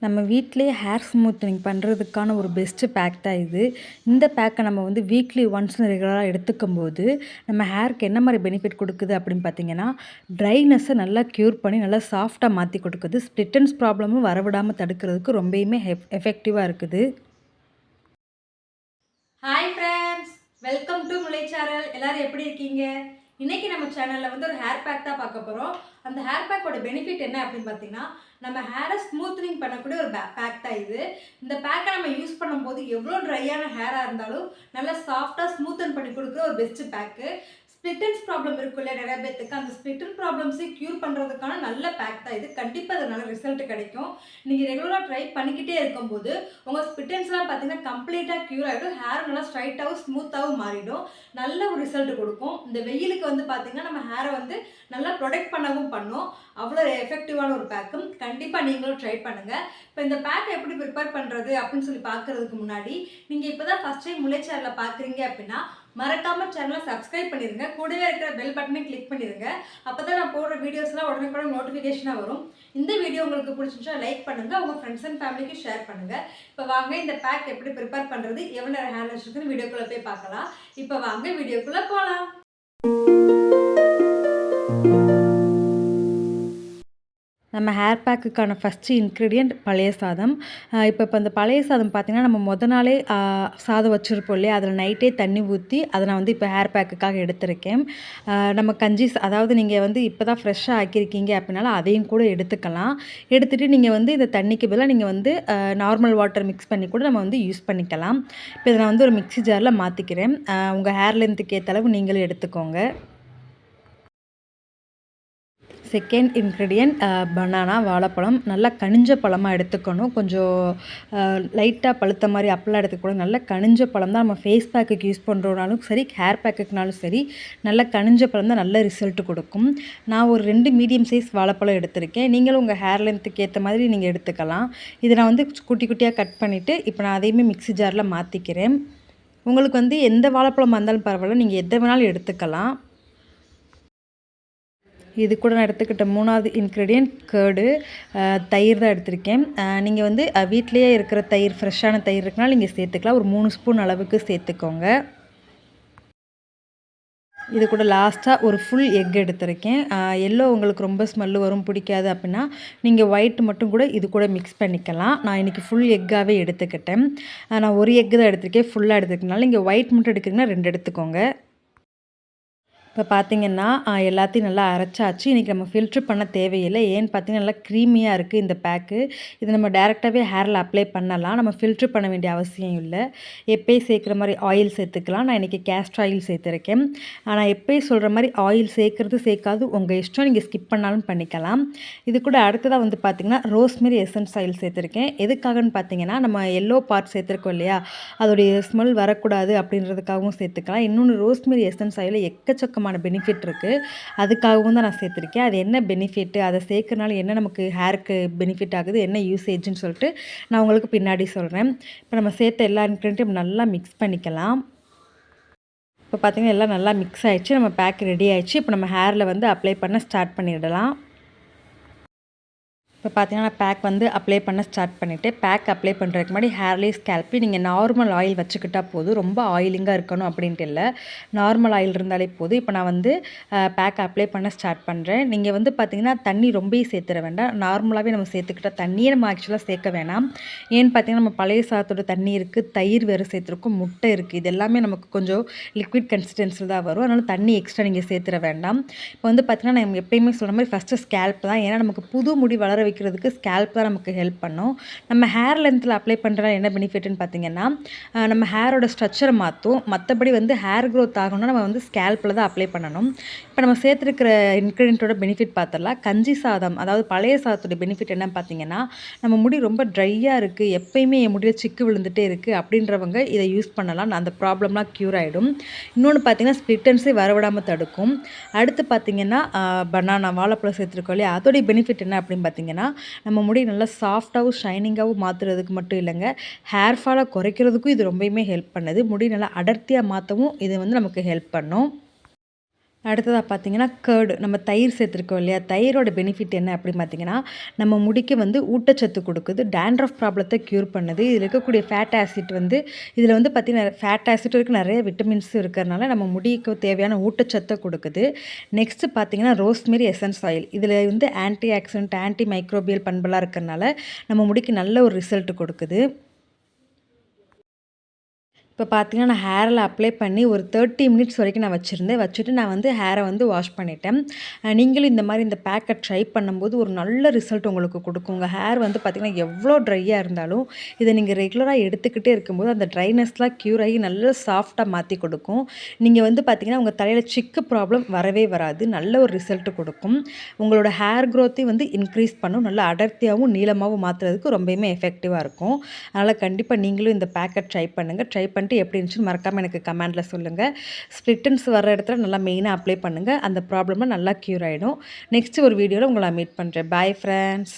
நம்ம வீட்டிலேயே hair smoothening பண்ணுறதுக்கான ஒரு பெஸ்ட்டு பேக் தான் இது. இந்த பேக்கை நம்ம வந்து வீக்லி ஒன்ஸ் ரெகுலராக எடுத்துக்கும்போது, நம்ம ஹேருக்கு என்ன மாரி பெனிஃபிட் குடுக்குது அப்படின்னு பார்த்தீங்கன்னா, ட்ரைனஸ்ஸை நல்லா க்யூர் பண்ணி நல்லா சாஃப்ட்டா மாத்தி குடுக்குது. ஸ்ப்ளிட் எண்ட்ஸ் ப்ராப்ளமும் வரவிடாம தடுக்கிறதுக்கு ரொம்பயுமே எஃபெக்டிவா இருக்குது. ஹாய் ஃப்ரெண்ட்ஸ், வெல்கம் டு முலை சேனல். எல்லாரும் எப்படி இருக்கீங்க? இன்னைக்கு நம்ம சேனலில் வந்து ஒரு ஹேர் பேக் தான் பார்க்க போகிறோம். அந்த ஹேர் பேக்கோட பெனிஃபிட் என்ன அப்படின்னு பார்த்தீங்கன்னா, நம்ம ஹேரை ஸ்மூத்னிங் பண்ணக்கூடிய ஒரு பேக் தான் இது. இந்த பேக்கை நம்ம யூஸ் பண்ணும்போது எவ்வளோ ட்ரையான ஹேராக இருந்தாலும் நல்லா சாஃப்டாக ஸ்மூத்தன் பண்ணி கொடுக்குற ஒரு best pack. Split ends problem இருக்கும் இல்லையா நிறைய பேத்துக்கு, அந்த ஸ்ப்ளிட் எண்ட் ப்ராப்ளம்ஸை க்யூர் பண்ணுறதுக்கான நல்ல பேக் தான் இது. கண்டிப்பாக அது நல்ல ரிசல்ட் கிடைக்கும். நீங்கள் ரெகுலராக ட்ரை பண்ணிக்கிட்டே இருக்கும்போது உங்கள் ஸ்ப்ளிட் எண்ட்ஸ்லாம் பார்த்தீங்கன்னா கம்ப்ளீட்டாக க்யூர் ஆகிடும். ஹேர் நல்லா ஸ்ட்ரைட்டாகவும் ஸ்மூத்தாகவும் மாறிடும். நல்ல ஒரு ரிசல்ட் கொடுக்கும். இந்த வெயிலுக்கு வந்து பார்த்தீங்கன்னா நம்ம ஹேரை வந்து நல்லா ப்ரொடெக்ட் பண்ணவும் பண்ணும். அவ்வளோ எஃபெக்டிவான ஒரு பேக்கும். கண்டிப்பாக நீங்களும் ட்ரை பண்ணுங்கள். இப்போ இந்த பேக்கை எப்படி ப்ரிப்பேர் பண்ணுறது அப்படின்னு சொல்லி பார்க்குறதுக்கு முன்னாடி, நீங்கள் இப்போ தான் ஃபஸ்ட் டைம் முலை சேனலில் பார்க்குறீங்க அப்படின்னா மறக்காம சேனலை சப்ஸ்கிரைப் பண்ணிடுங்க. கூடவே இருக்கிற பெல் பட்டனை கிளிக் பண்ணிடுங்க. அப்போ தான் நான் போடுற வீடியோஸ்லாம் உடனுக்குடன் நோட்டிஃபிகேஷனாக வரும். இந்த வீடியோ உங்களுக்கு பிடிச்சிருந்துச்சா லைக் பண்ணுங்கள், உங்கள் ஃப்ரெண்ட்ஸ் அண்ட் ஃபேமிலிக்கு ஷேர் பண்ணுங்கள். இப்போ வாங்க இந்த பேக் எப்படி ப்ரிப்பேர் பண்ணுறது, எவ்வளோ ஹேர் வச்சுருக்குன்னு வீடியோக்குள்ளே போய் பார்க்கலாம். இப்போ வாங்க வீடியோக்குள்ளே போகலாம். நம்ம ஹேர் பேக்குக்கான ஃபஸ்ட்டு இன்க்ரீடியன்ட் பழைய சாதம். இப்போ அந்த பழைய சாதம் பார்த்திங்கன்னா, நம்ம நாளே சாதம் வச்சுருப்போம் இல்லையா, அதில் நைட்டே தண்ணி ஊற்றி அதை நான் வந்து இப்போ ஹேர் பேக்குக்காக எடுத்திருக்கேன். நம்ம கஞ்சி அதாவது நீங்கள் வந்து இப்போ தான் ஃப்ரெஷ்ஷாக ஆக்கியிருக்கீங்க அப்படின்னாலும் அதையும் கூட எடுத்துக்கலாம். எடுத்துகிட்டு நீங்கள் வந்து இந்த தண்ணிக்கு பதிலாக நீங்கள் வந்து நார்மல் வாட்டர் மிக்ஸ் பண்ணி கூட நம்ம வந்து யூஸ் பண்ணிக்கலாம். இப்போ இதை நான் வந்து ஒரு மிக்ஸி ஜாரில் மாற்றிக்கிறேன். உங்கள் ஹேர் லென்த்துக்கு ஏற்ற அளவு நீங்களும் எடுத்துக்கோங்க. செகண்ட் இன்க்ரீடியன்ட் பனானா, வாழைப்பழம். நல்லா கனிஞ்ச பழமாக எடுத்துக்கணும். கொஞ்சம் லைட்டாக பழுத்த மாதிரி அப்பெல்லாம் எடுத்துக்கணும். நல்லா கனிஞ்ச பழம் தான் நம்ம ஃபேஸ் பேக்குக்கு யூஸ் பண்ணுறோனாலும் சரி, ஹேர் பேக்குக்குனாலும் சரி, நல்லா கனிஞ்ச பழம் தான் நல்ல ரிசல்ட் கொடுக்கும். நான் ஒரு 2 மீடியம் சைஸ் வாழைப்பழம் எடுத்திருக்கேன். நீங்களும் உங்கள் ஹேர் லென்த்துக்கு ஏற்ற மாதிரி நீங்கள் எடுத்துக்கலாம். இதை நான் வந்து குட்டி குட்டியாக கட் பண்ணிவிட்டு இப்போ நான் அதையுமே மிக்ஸி ஜாரில் மாற்றிக்கிறேன். உங்களுக்கு வந்து எந்த வாழைப்பழமாக இருந்தாலும் பரவாயில்ல, நீங்கள் எதை வேணாலும் எடுத்துக்கலாம். இது கூட நான் எடுத்துக்கிட்ட 3வது இன்க்ரீடியன்ட் கர்டு, தயிர் தான் எடுத்திருக்கேன். நீங்கள் வந்து வீட்டிலேயே இருக்கிற தயிர், ஃப்ரெஷ்ஷான தயிர் இருக்குனால நீங்கள் சேர்த்துக்கலாம். ஒரு 3 ஸ்பூன் அளவுக்கு சேர்த்துக்கோங்க. இது கூட லாஸ்ட்டாக ஒரு ஃபுல் எக் எடுத்திருக்கேன். எல்லோ உங்களுக்கு ரொம்ப ஸ்மெல்லு வரும், பிடிக்காது அப்படின்னா நீங்கள் ஒயிட் மட்டும் கூட இது கூட மிக்ஸ் பண்ணிக்கலாம். நான் இன்றைக்கி ஃபுல் எக்காகவே எடுத்துக்கிட்டேன். நான் ஒரு எக்கு தான் எடுத்திருக்கேன், ஃபுல்லாக எடுத்துக்கனால நீங்கள் ஒயிட் மட்டும் எடுக்கிறீங்கன்னா 2 எடுத்துக்கோங்க. இப்போ பார்த்திங்கன்னா எல்லாத்தையும் நல்லா அரைச்சாச்சு. இன்றைக்கி நம்ம ஃபில்ட்ரு பண்ண தேவையில்லை. ஏன்னு பார்த்தீங்கன்னா நல்லா க்ரீமியாக இருக்குது இந்த பேக்கு. இது நம்ம டேரெக்டாகவே ஹேரில் அப்ளை பண்ணலாம். நம்ம ஃபில்ட்ரு பண்ண வேண்டிய அவசியம் இல்லை. எப்பயும் சேர்க்குற மாதிரி ஆயில் சேர்த்துக்கலாம். நான் இன்றைக்கி கேஸ்டர் ஆயில் சேர்த்துருக்கேன். நான் எப்பயும் சொல்கிற மாதிரி ஆயில் சேர்க்குறது சேர்க்காது உங்கள் இஷ்டம், நீங்கள் ஸ்கிப் பண்ணாலும் பண்ணிக்கலாம். இது கூட அடுத்ததாக வந்து பார்த்திங்கன்னா ரோஸ்மெரி எசன்ஸ் ஆயில் சேர்த்துருக்கேன். எதுக்காகன்னு பார்த்தீங்கன்னா, நம்ம எல்லோ பார்ட் சேர்த்துருக்கோம் இல்லையா, அதோடைய ஸ்மெல் வரக்கூடாது அப்படின்றதுக்காகவும் சேர்த்துக்கலாம். இன்னொன்று ரோஸ்மெரி எசன்ஸ் ஆயிலில் எக்கச்சக்கமான பெனிஃபிட் இருக்குது. அதுக்காகவும் தான் நான் சேர்த்துருக்கேன். அது என்ன பெனிஃபிட்டு, அதை சேர்க்கறனால என்ன நமக்கு ஹேருக்கு பெனிஃபிட் ஆகுது, என்ன யூசேஜ்னு சொல்லிட்டு நான் உங்களுக்கு பின்னாடி சொல்கிறேன். இப்போ நம்ம சேர்த்த எல்லா இன்க்ரீடியன்ட்டையும் நல்லா மிக்ஸ் பண்ணிக்கலாம். இப்போ பார்த்திங்கன்னா எல்லாம் நல்லா மிக்ஸ் ஆகிடுச்சு. நம்ம பேக் ரெடி ஆகிடுச்சு. இப்போ நம்ம ஹேரில் வந்து அப்ளை பண்ண ஸ்டார்ட் பண்ணிடலாம். இப்போ பார்த்தீங்கன்னா நான் பேக் வந்து அப்ளை பண்ண ஸ்டார்ட் பண்ணிவிட்டு, பேக் அப்ளை பண்ணுறதுக்கு முன்னாடி ஹேர்லேயே ஸ்கேல்பி நீங்கள் நார்மல் ஆயில் வச்சுக்கிட்டால் போதும். ரொம்ப ஆயிலிங்காக இருக்கணும் அப்படின்ட்டு இல்லை, நார்மல் ஆயில் இருந்தாலே போதும். இப்போ நான் வந்து பேக் அப்ளை பண்ண ஸ்டார்ட் பண்ணுறேன். நீங்கள் வந்து பார்த்திங்கன்னா தண்ணி ரொம்ப சேர்த்துட வேண்டாம். நார்மலாகவே நம்ம சேர்த்துக்கிட்டால் தண்ணியே நம்ம ஆக்சுவலாக சேர்க்க வேணாம். ஏன்னு பார்த்தீங்கன்னா நம்ம பழைய சாதத்தோட தண்ணி இருக்குது, தயிர் வேறு சேர்த்துருக்கோம், முட்டை இருக்குது. இது எல்லாமே நமக்கு கொஞ்சம் லிக்விட் கன்சிஸ்டன்சியில் தான் வரும். அதனால் தண்ணி எக்ஸ்ட்ரா நீங்கள் சேர்த்துட வேண்டாம். இப்போ வந்து பார்த்திங்கன்னா நம்ம எப்பயுமே சொல்கிற மாதிரி ஃபஸ்ட்டு ஸ்கேல்ப் தான். ஏன்னா நமக்கு புது முடி வளர வைக்கிறதுக்கு ஸ்கேல்ப் தான் நமக்கு ஹெல்ப் பண்ணும். நம்ம ஹேர் லென்த்தில் அப்ளை பண்ணுறதுனால என்ன பெனிஃபிட்னு பார்த்தீங்கன்னா, நம்ம ஹேரோட ஸ்ட்ரக்சரை மாற்றும். மற்றபடி வந்து ஹேர் க்ரோத் ஆகணும்னா நம்ம வந்து ஸ்கேல்பில் தான் அப்ளை பண்ணணும். இப்போ நம்ம சேர்த்துருக்கிற இன்க்ரீடியண்ட்டோட பெனிஃபிட் பார்த்தரலாம். கஞ்சி சாதம், அதாவது பழைய சாதத்தோட பெனிஃபிட் என்னன்னு பார்த்தீங்கன்னா, நம்ம முடி ரொம்ப ட்ரையாக இருக்குது, எப்பயுமே என் முடியில் சிக்கு விழுந்துகிட்டே இருக்குது அப்படின்றவங்க இதை யூஸ் பண்ணலாம். அந்த ப்ராப்ளம்லாம் க்யூர் ஆகிடும். இன்னொன்று பார்த்தீங்கன்னா ஸ்ப்ளிட் எண்ட்ஸே வரவிடாமல் தடுக்கும். அடுத்து பார்த்தீங்கன்னா பனானா, வாழைப்பழம் சேர்த்துருக்கோம் இல்லையா, அதோடைய பெனிஃபிட் என்ன அப்படின்னு பார்த்தீங்கன்னா, நம்ம முடி நல்லா சாஃப்டாகவும் ஷைனிங்காகவும் மாற்றுறதுக்கு மட்டும் இல்லைங்க, ஹேர் ஃபாலை குறைக்கிறதுக்கும் இது ரொம்பவுமே ஹெல்ப் பண்ணுது. முடி நல்லா அடர்த்தியாக மாற்றவும் இது வந்து நமக்கு ஹெல்ப் பண்ணும். அடுத்ததாக பார்த்தீங்கன்னா கர்டு நம்ம தயிர் சேர்த்துருக்கோம் இல்லையா, தயிரோட பெனிஃபிட் என்ன அப்படின்னு பார்த்தீங்கன்னா, நம்ம முடிக்கு வந்து ஊட்டச்சத்து கொடுக்குது, டேண்ட்ரஃப் ப்ராப்ளத்தை க்யூர் பண்ணுது. இதில் இருக்கக்கூடிய ஃபேட் ஆசிட் வந்து இதில் வந்து பார்த்திங்கன்னா ஃபேட் ஆசிட் இருக்குது, நிறைய விட்டமின்ஸும் இருக்கிறதுனால நம்ம முடிக்கு தேவையான ஊட்டச்சத்தை கொடுக்குது. நெக்ஸ்ட்டு பார்த்தீங்கன்னா ரோஸ்மெரி எசன்ஸ் ஆயில். இதில் வந்து ஆன்டி ஆக்சிடென்ட், ஆன்டி மைக்ரோபியல் பண்பெல்லாம் இருக்கிறனால நம்ம முடிக்கு நல்ல ஒரு ரிசல்ட் கொடுக்குது. இப்போ பார்த்தீங்கன்னா நான் ஹேரில் அப்ளை பண்ணி ஒரு 30 மினிட்ஸ் வரைக்கும் நான் வச்சுட்டு நான் வந்து ஹேரை வந்து வாஷ் பண்ணிட்டேன். நீங்களும் இந்த மாதிரி இந்த பேக்கை ட்ரை பண்ணும்போது ஒரு நல்ல ரிசல்ட் உங்களுக்கு கொடுக்கும். உங்கள் ஹேர் வந்து பார்த்திங்கன்னா எவ்வளோ ட்ரையாக இருந்தாலும் இதை நீங்கள் ரெகுலராக எடுத்துக்கிட்டே இருக்கும்போது அந்த ட்ரைனஸ்லாம் க்யூர் ஆகி நல்ல சாஃப்டாக மாற்றி கொடுக்கும். நீங்கள் வந்து பார்த்திங்கன்னா உங்கள் தலையில் சிக்கு ப்ராப்ளம் வரவே வராது, நல்ல ஒரு ரிசல்ட் கொடுக்கும். உங்களோட ஹேர் க்ரோத்தையும் வந்து இன்க்ரீஸ் பண்ணும், நல்லா அடர்த்தியாகவும் நீளமாகவும் மாற்றுறதுக்கு ரொம்பவுமே எஃபெக்டிவாக இருக்கும். அதனால் கண்டிப்பாக நீங்களும் இந்த பேக்கை ட்ரை பண்ணுங்கள். ட்ரை பண்ணிட்டு எப்படி இருந்துச்சுன்னு மறக்காமல் எனக்கு கமெண்டில் சொல்லுங்கள். ஸ்ப்ளிட்டன்ஸ் வர இடத்துல நல்லா மெயினாக அப்ளை பண்ணுங்கள், அந்த ப்ராப்ளம்லாம் நல்லா க்யூர் ஆகிடும். நெக்ஸ்ட் ஒரு வீடியோவில் உங்களை மீட் பண்ணுறேன். Bye friends.